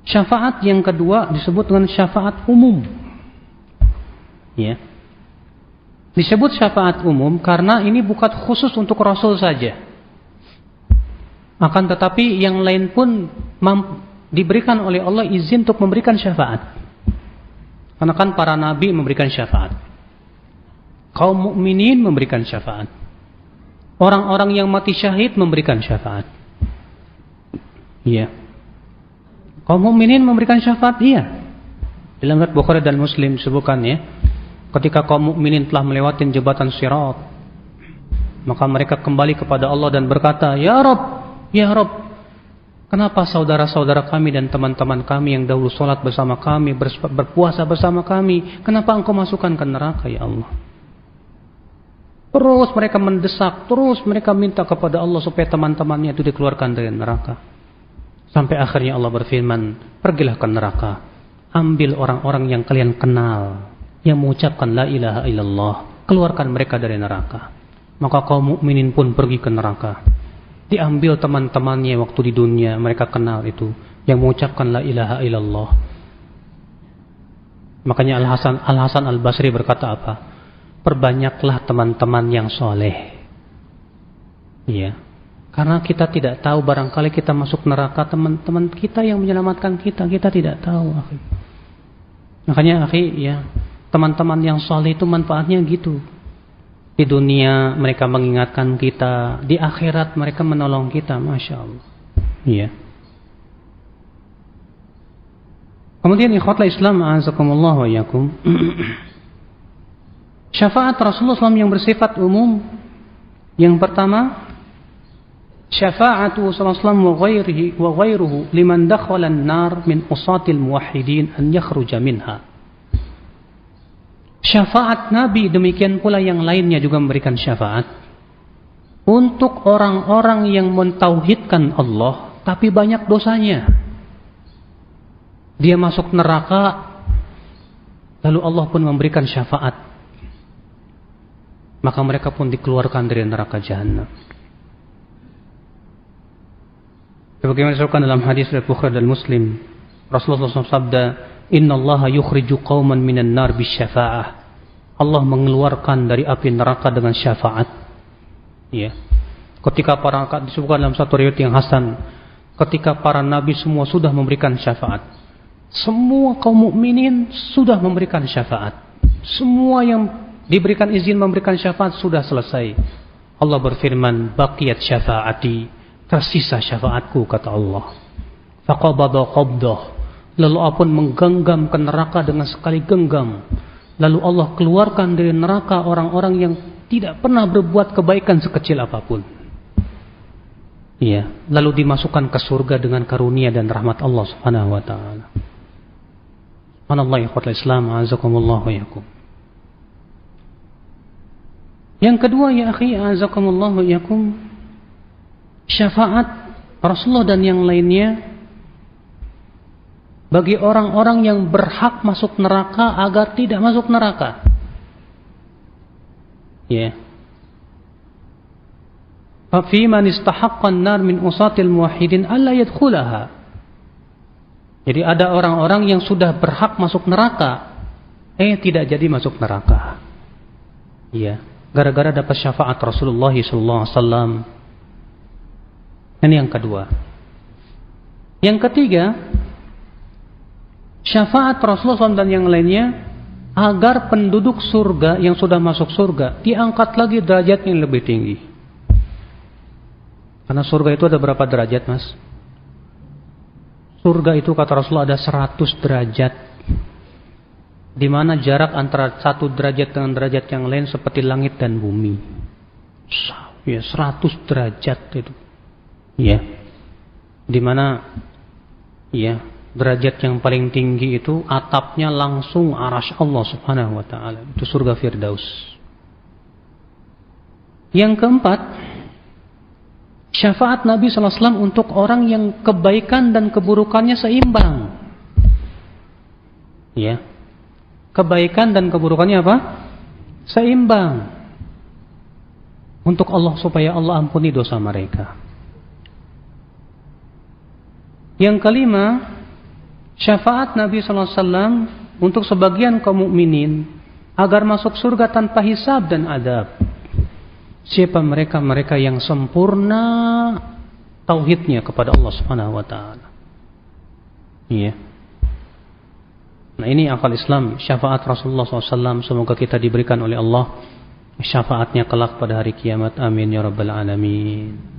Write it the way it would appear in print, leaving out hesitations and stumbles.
Syafaat yang kedua disebut dengan syafaat umum. Ya. Disebut syafaat umum karena ini bukan khusus untuk Rasul saja. Akan tetapi yang lain pun diberikan oleh Allah izin untuk memberikan syafaat. Karena kan para nabi memberikan syafaat. Kaum mukminin memberikan syafaat. Orang-orang yang mati syahid memberikan syafaat. Iya. Kaum mukminin memberikan syafaat, iya. Dalam riwayat Bukhari dan Muslim disebutkan ya, ketika kaum mukminin telah melewati jembatan Sirat, maka mereka kembali kepada Allah dan berkata, "Ya Rabb, ya Rabb, kenapa saudara-saudara kami dan teman-teman kami yang dahulu sholat bersama kami, berpuasa bersama kami, kenapa Engkau masukkan ke neraka, ya Allah?" Terus mereka mendesak, terus mereka minta kepada Allah supaya teman-temannya itu dikeluarkan dari neraka. Sampai akhirnya Allah berfirman, "Pergilah ke neraka, ambil orang-orang yang kalian kenal, yang mengucapkan la ilaha illallah, keluarkan mereka dari neraka." Maka kaum mukminin pun pergi ke neraka. Diambil teman-temannya waktu di dunia mereka kenal itu, yang mengucapkan la ilaha illallah. Makanya Al-Hasan Al-Basri berkata apa? Perbanyaklah teman-teman yang soleh. Iya. Karena kita tidak tahu, barangkali kita masuk neraka, teman-teman kita yang menyelamatkan kita tidak tahu. Akhi. Makanya akhi, ya, teman-teman yang soleh itu manfaatnya gitu. Di dunia mereka mengingatkan kita, di akhirat mereka menolong kita, masya Allah. Iya. Kemudian ikhwatul Islam, a'azakumullah wa iyyakum. Syafaat Rasulullah SAW yang bersifat umum. Yang pertama, syafa'atu sallallahu alaihi wa ghairuhu liman dakhala an-nar min usatil muwahhidin an yakhruja minha. Syafaat Nabi demikian pula yang lainnya juga memberikan syafaat untuk orang-orang yang mentauhidkan Allah tapi banyak dosanya. Dia masuk neraka lalu Allah pun memberikan syafaat. Maka mereka pun dikeluarkan dari neraka jahanam. Sebagaimana disebutkan dalam hadis riwayat Bukhari dan Muslim, Rasulullah SAW sabda, "Inna Allah yukhriju qauman minan nar bisyafa'ah." Allah mengeluarkan dari api neraka dengan syafaat. Ya. Ketika disebutkan dalam satu riwayat yang hasan, ketika para nabi semua sudah memberikan syafaat, semua kaum mukminin sudah memberikan syafaat, semua yang diberikan izin memberikan syafaat sudah selesai. Allah berfirman, "Baqiyat syafaati," tersisa syafaatku, kata Allah. Faqabada qabdah, lalu Allah pun menggenggam ke neraka dengan sekali genggam. Lalu Allah keluarkan dari neraka orang-orang yang tidak pernah berbuat kebaikan sekecil apapun. Iya, lalu dimasukkan ke surga dengan karunia dan rahmat Allah Subhanahu wa taala. Subhanallah, ikhwatul Islam, azakumullah wa yakum. Yang kedua, ya akhi, azakumullah wa yakum, syafaat Rasulullah dan yang lainnya bagi orang-orang yang berhak masuk neraka agar tidak masuk neraka. Ya. Fa fi man istahaqqa an-nar min usatil muwahhidin alla yadkhulaha. Jadi ada orang-orang yang sudah berhak masuk neraka tidak jadi masuk neraka. Iya, gara-gara dapat syafaat Rasulullah sallallahu alaihi wasallam. Ini yang kedua. Yang ketiga, syafaat Rasulullah SAW dan yang lainnya agar penduduk surga yang sudah masuk surga diangkat lagi derajatnya yang lebih tinggi. Karena surga itu ada berapa derajat, Mas? Surga itu kata Rasulullah ada 100 derajat. Di mana jarak antara satu derajat dengan derajat yang lain seperti langit dan bumi. Ya, 100 derajat itu. Ya. Di mana ya, derajat yang paling tinggi itu atapnya langsung arasy Allah Subhanahu wa taala. Itu surga Firdaus. Yang keempat, syafaat Nabi sallallahu alaihi wasallam untuk orang yang kebaikan dan keburukannya seimbang. Ya. Kebaikan dan keburukannya apa? Seimbang. Untuk Allah supaya Allah ampuni dosa mereka. Yang kelima, Syafaat Nabi SAW untuk sebagian kaum mukminin agar masuk surga tanpa hisab dan adab. Siapa mereka? Mereka yang sempurna tauhidnya kepada Allah Subhanahu wa taala. Iya. Nah, ini akal Islam, syafaat Rasulullah SAW. Semoga kita diberikan oleh Allah syafaatnya kelak pada hari kiamat. Amin ya rabbal alamin.